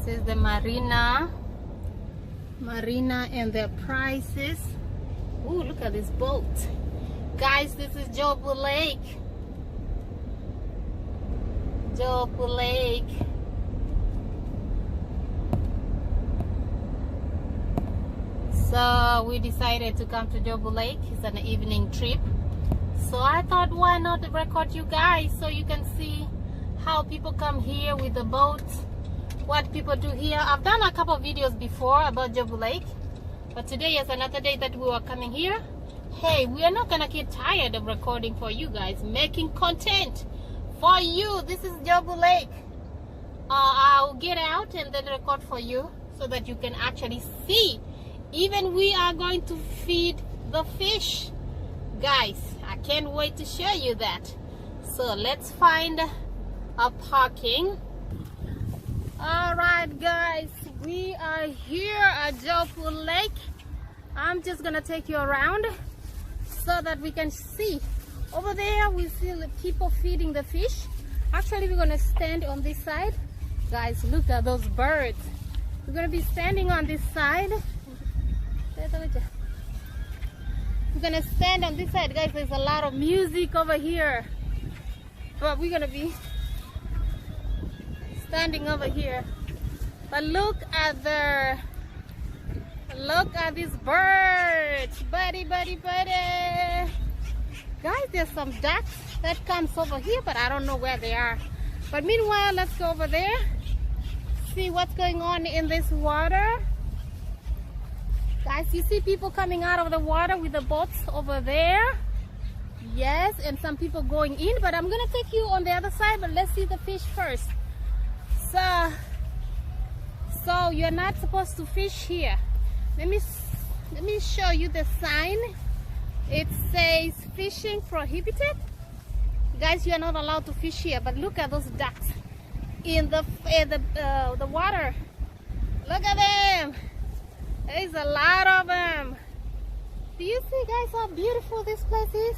This is the marina and their prices. Ooh, look at this boat. Guys, this is Jobu Lake. Jobu Lake. So we decided to come to Jobu Lake. It's an evening trip. So I thought, why not record you guys so you can see how people come here with the boat, what people do here. I've done a couple of videos before about Jobu Lake, but today is another day that we are coming here. Hey, we are not gonna get tired of recording for you guys, making content for you. This is Jobu Lake. I'll get out and then record for you so that you can actually see. Even we are going to feed the fish. Guys, I can't wait to show you that. So let's find a parking. Alright guys, we are here at Jobu Lake. I'm just gonna take you around so that we can see. Over there we see the people feeding the fish. Actually, we're gonna stand on this side. Guys, look at those birds. We're gonna be standing on this side. We're gonna stand on this side. Guys, there's a lot of music over here, but we're gonna be standing over here. But look at these birds. Buddy. Guys, there's some ducks that comes over here, but I don't know where they are. But meanwhile, let's go over there, see what's going on in this water. Guys, you see people coming out of the water with the boats over there. Yes, and some people going in, but I'm gonna take you on the other side, but let's see the fish first. So you're not supposed to fish here. Let me show you the sign. It says fishing prohibited. Guys, you are not allowed to fish here, but look at those ducks in the water. Look at them. There's a lot of them. Do you see, guys, how beautiful this place is?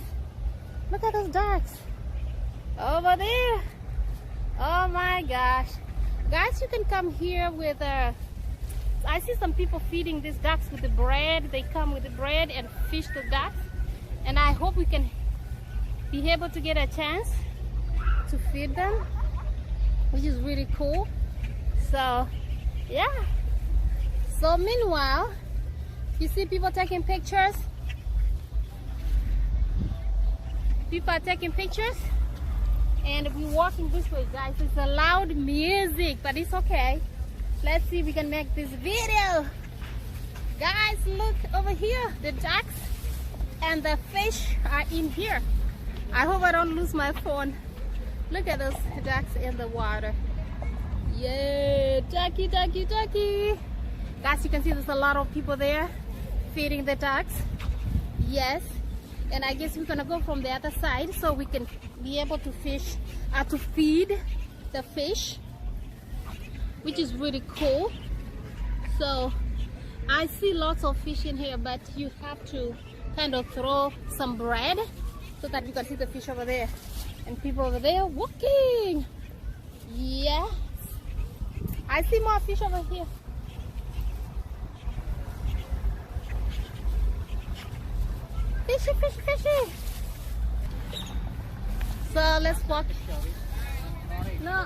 Look at those ducks over there. Oh my gosh. Guys, you can come here with I see some people feeding these ducks with the bread. They come with the bread and fish the ducks. And I hope we can be able to get a chance to feed them, which is really cool. So, yeah. So meanwhile, you see people taking pictures. People are taking pictures. And we're walking this way, guys. It's a loud music, but it's okay. Let's see if we can make this video. Guys, look over here. The ducks and the fish are in here. I hope I don't lose my phone. Look at those ducks in the water. Yeah, ducky. Guys, you can see there's a lot of people there feeding the ducks. Yes. And I guess we're gonna go from the other side so we can be able to fish, to feed the fish, which is really cool. So I see lots of fish in here, but you have to kind of throw some bread so that you can see the fish over there and people over there walking. Yes, I see more fish over here. Fishy. So let's walk. No.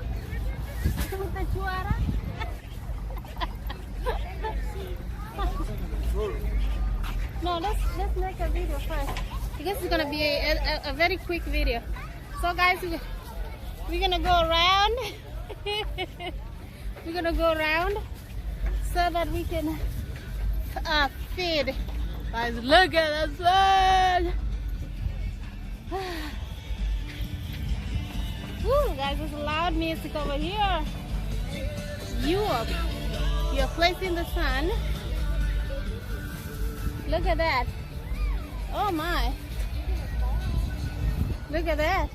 No, let's make a video first. I guess it's gonna be a very quick video. So guys, we're gonna go around. We're gonna go around so that we can feed. Guys, look at that sun. Woo, guys, there's loud music over here. You're placed in the sun. Look at that. Oh my. Look at that.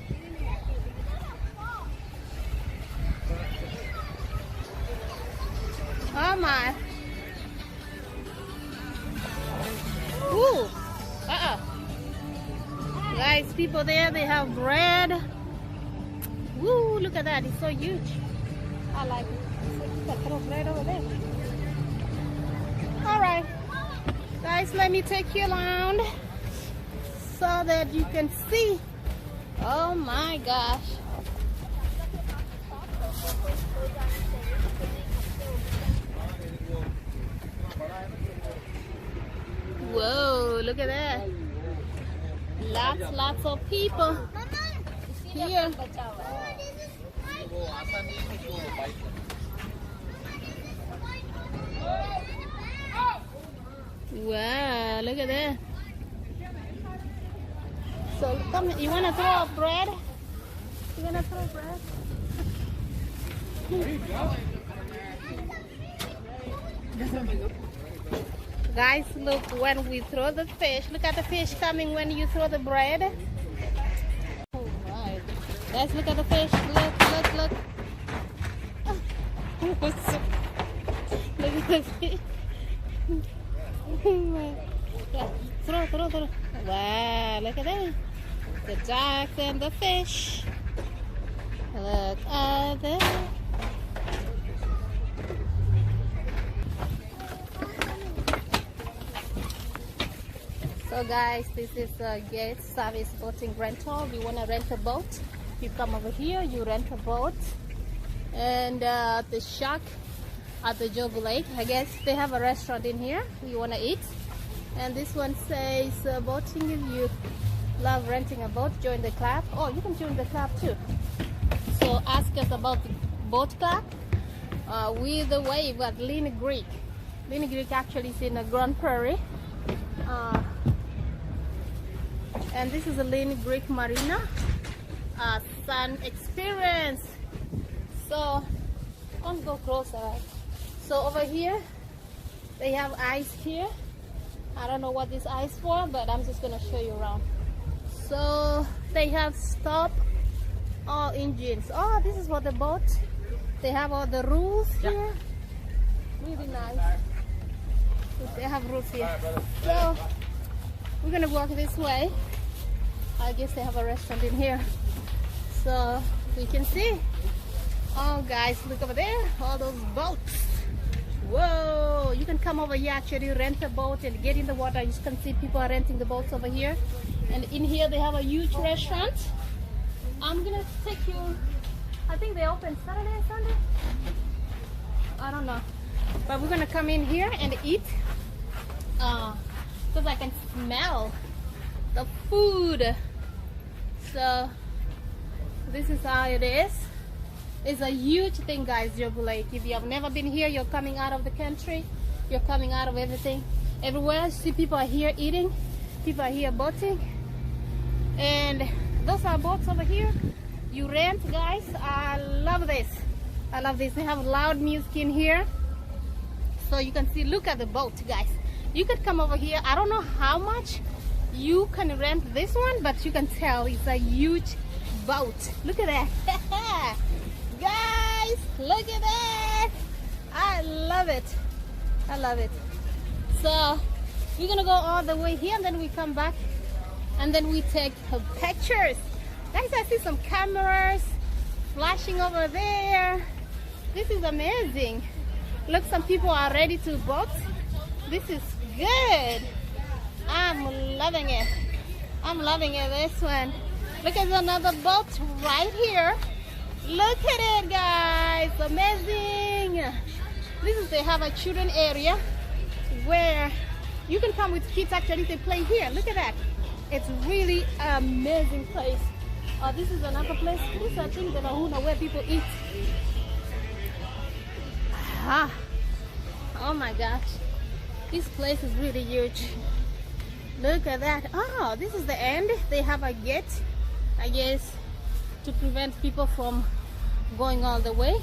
Oh my. Ooh. Guys, people there, they have bread. Woo, look at that. It's so huge. I like it. That little bread over there. All right, guys, let me take you around so that you can see. Oh my gosh. Whoa, look at that. Lots of people here. Wow, look at that. So come, you wanna throw bread? You wanna throw bread? Guys, look, when we throw the fish, look at the fish coming when you throw the bread. Oh my. Guys, look at the fish. Look, look. Look at the fish. Yeah. Throw. Wow, look at that. The ducks and the fish. Look at that. So guys, this is a Gate Service boating rental. You want to rent a boat, you come over here, you rent a boat. And the shack at the Job Lake, I guess they have a restaurant in here. You want to eat. And this one says boating. If you love renting a boat, join the club. Oh, you can join the club too. So ask us about the boat club. With the wave at Lean Creek. Lean Creek actually is in Grand Prairie. And this is a Lean Creek Marina sun experience. So let's go closer. So over here they have ice here. I don't know what this ice for, but I'm just gonna show you around. So they have stop all engines. Oh, this is for the boat. They have all the rules here. Really nice. They have rules here. So we're gonna walk this way. I guess they have a restaurant in here, so we can see. Oh guys, look over there, all those boats. Whoa, you can come over here, actually rent a boat and get in the water. You can see people are renting the boats over here. And in here they have a huge restaurant. I'm gonna take you, I think they open Saturday and Sunday, I don't know, but we're gonna come in here and eat because I can smell the food. So this is how it is. It's a huge thing, guys, Job Lake. If you have never been here, you're coming out of the country, you're coming out of everything. Everywhere, see people are here eating, people are here boating, and those are boats over here. You rent, guys. I love this. I love this. They have loud music in here, so you can see. Look at the boat, guys. You could come over here. I don't know how much you can rent this one, but you can tell it's a huge boat. Look at that. Guys, look at that. I love it. I love it. So we're gonna go all the way here, and then we come back and then we take pictures. Guys, I see some cameras flashing over there. This is amazing. Look, some people are ready to boat. This is good. I'm loving it. I'm loving it. This one. Look at another boat right here. Look at it, guys. Amazing. This is, they have a children area where you can come with kids. Actually, they play here. Look at that. It's really amazing place. This is another place. This is, I think, the Lahuna where people eat. Oh my gosh. This place is really huge. Look at that. Oh, this is the end. They have a gate, I guess, to prevent people from going all the way.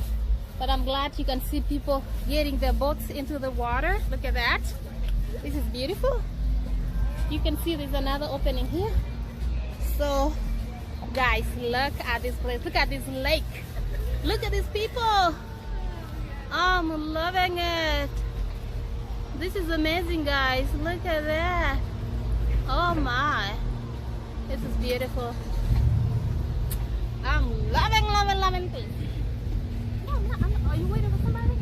But I'm glad you can see people getting their boats into the water. Look at that. This is beautiful. You can see there's another opening here. So guys, look at this place. Look at this lake. Look at these people. I'm loving it. This is amazing, guys. Look at that. Oh my. This is beautiful. I'm loving this. No, I'm not. Are you waiting for somebody?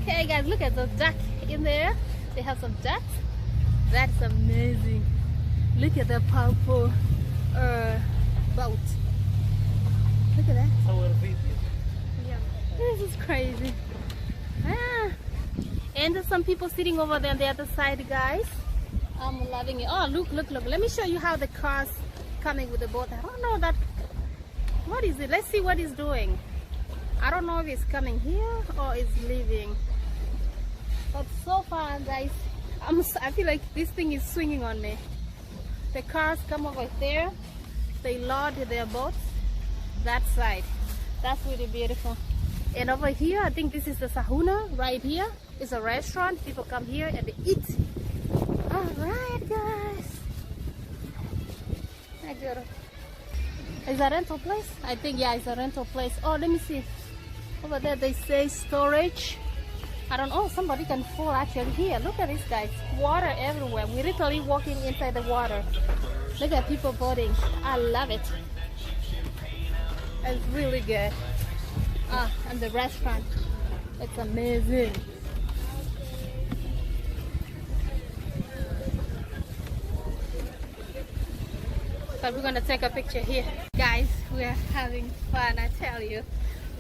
Okay guys, look at the duck in there. They have some ducks. That's amazing. Look at the purple boat. Look at that. Yeah. This is crazy. Ah. And there's some people sitting over there on the other side, guys. I'm loving it. Oh, look. Let me show you how the car's coming with the boat. I don't know that. What is it? Let's see what it's doing. I don't know if it's coming here or it's leaving. But so far, guys, I feel like this thing is swinging on me. The cars come over there. They load their boats that side. That's really beautiful. And over here, I think this is the Sahuna right here. It's a restaurant. People come here and they eat. All right, guys. I got it. Is that a rental place? I think, yeah, it's a rental place. Oh, let me see. Over there, they say storage. I don't know. Somebody can fall actually here. Look at this, guys. Water everywhere. We're literally walking inside the water. Look at people boating. I love it. It's really good. And the restaurant. It's amazing. But we're gonna take a picture here. Guys, we're having fun, I tell you.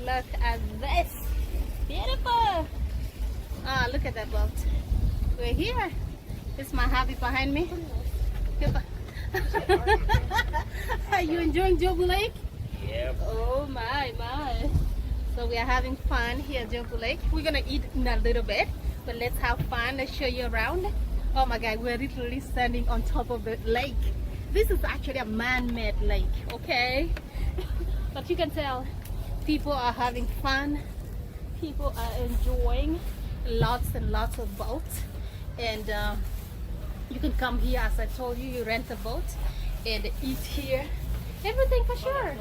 Look at this. Beautiful. Ah, look at that boat. We're here. This is my hubby behind me. Are you enjoying Jobu Lake? Yep. Oh my. So we are having fun here at Jobu Lake. We're gonna eat in a little bit, but let's have fun. Let's show you around. Oh my God, we're literally standing on top of the lake. This is actually a man-made lake, okay? But you can tell people are having fun. People are enjoying lots and lots of boats. And you can come here, as I told you, you rent a boat and eat here. Everything for sure.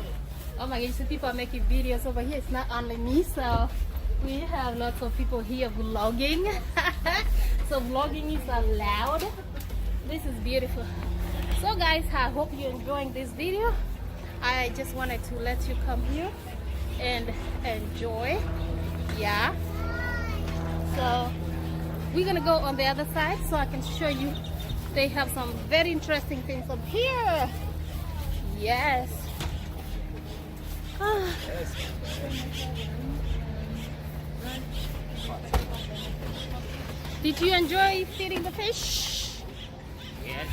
Oh my God, you see people are making videos over here. It's not only me, so we have lots of people here vlogging. So vlogging is allowed. This is beautiful. So guys, I hope you're enjoying this video. I just wanted to let you come here and enjoy. Yeah. So we're gonna go on the other side so I can show you. They have some very interesting things up here. Yes. Did you enjoy feeding the fish? Yes.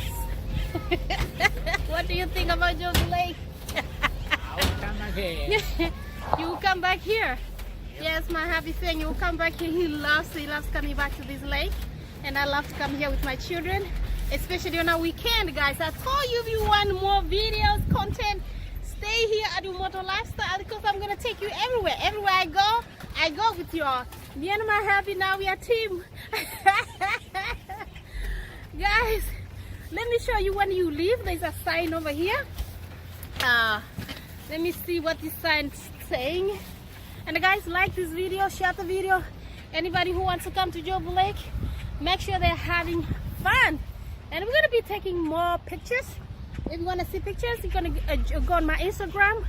What do you think about Jobu Lake? I'll come again. You will come back here? Yes, my hubby saying you will come back here. He loves coming back to this lake. And I love to come here with my children, especially on a weekend, guys. I told you if you want more videos, content, stay here at Umoto Lifestyle because I'm going to take you everywhere. Everywhere I go with you all. Me and my hubby, now we are team. Guys, let me show you when you leave. There's a sign over here. Let me see what this sign is saying. And guys, like this video, share the video. Anybody who wants to come to Jobu Lake, make sure they're having fun. And we're going to be taking more pictures. If you want to see pictures, you're going to go on my Instagram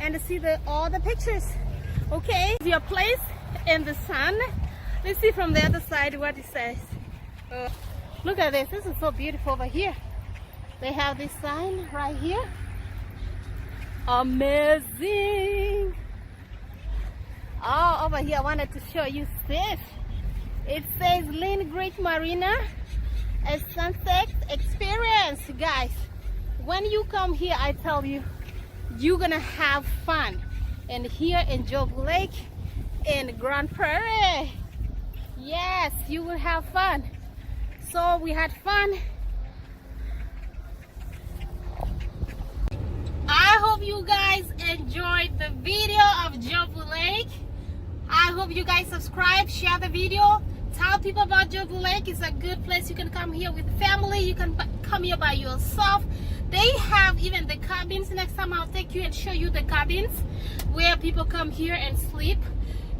and see all the pictures. Okay, your place in the sun. Let's see from the other side what it says. Look at this. This is so beautiful over here. They have this sign right here. Amazing. Oh, over here I wanted to show you this. It says Lynn Great Marina, a sunset experience. Guys, when you come here, I tell you, you're gonna have fun. And here in Jobu Lake in Grand Prairie, yes, you will have fun. So we had fun. I hope you guys enjoyed the video of Jobu Lake. I hope you guys subscribe, share the video, tell people about Jobu Lake. It's a good place. You can come here with family. You can come here by yourself. They have even the cabins. Next time I'll take you and show you the cabins where people come here and sleep.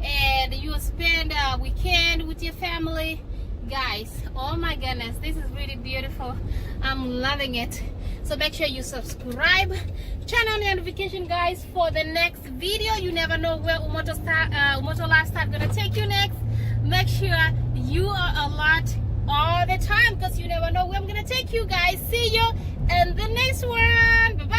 And you will spend a weekend with your family. Guys, oh my goodness, this is really beautiful. I'm loving it. So make sure you subscribe, turn on the notification, guys, for the next video. You never know where Umoto Lifestyle is gonna take you next. make sure you are alert all the time because you never know where I'm gonna take you guys. See you in the next one. Bye-bye.